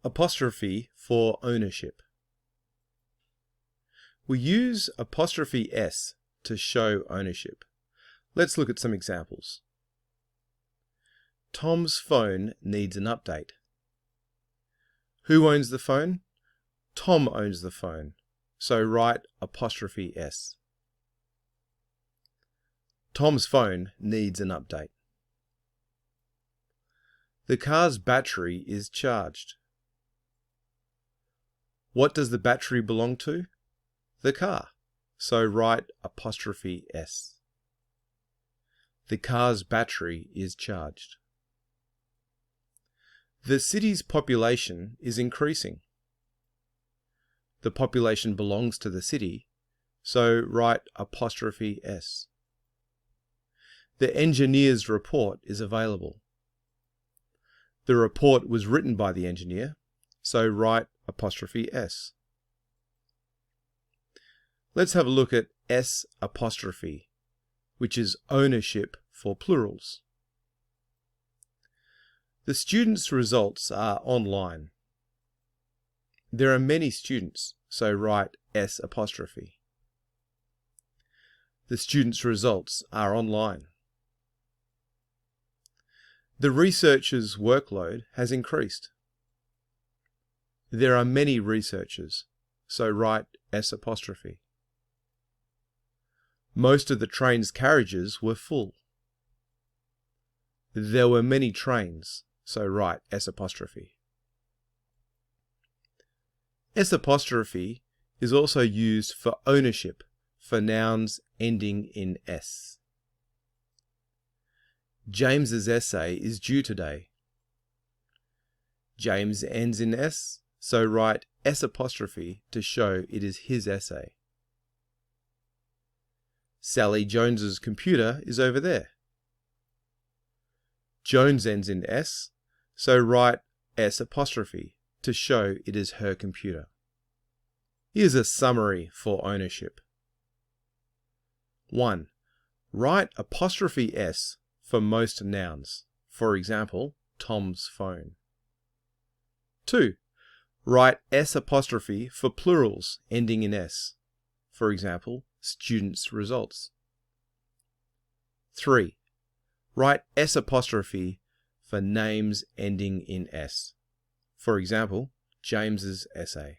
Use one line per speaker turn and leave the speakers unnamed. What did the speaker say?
Apostrophe for ownership. We use apostrophe S to show ownership. Let's look at some examples. Tom's phone needs an update. Who owns the phone? Tom owns the phone, so write apostrophe S. Tom's phone needs an update. The car's battery is charged. What does the battery belong to? The car, so write apostrophe S. The car's battery is charged. The city's population is increasing. The population belongs to the city, so write apostrophe S. The engineer's report is available. The report was written by the engineer, so write apostrophe S. Let's have a look at S apostrophe, which is ownership for plurals. The students' results are online. There are many students, so write S apostrophe. The students' results are online. The researcher's workload has increased. There are many researchers, so write S apostrophe. Most of the train's carriages were full. There were many trains, so write S apostrophe. S apostrophe is also used for ownership for nouns ending in S. James's essay is due today. James ends in S, so write S apostrophe to show it is his essay. Sally Jones's computer is over there. Jones ends in S, so write S apostrophe to show it is her computer. Here's a summary for ownership. 1. Write apostrophe S for most nouns. For example, Tom's phone. 2. Write S apostrophe for plurals ending in S. For example, students' results. 3. Write S apostrophe for names ending in S. For example, James's essay.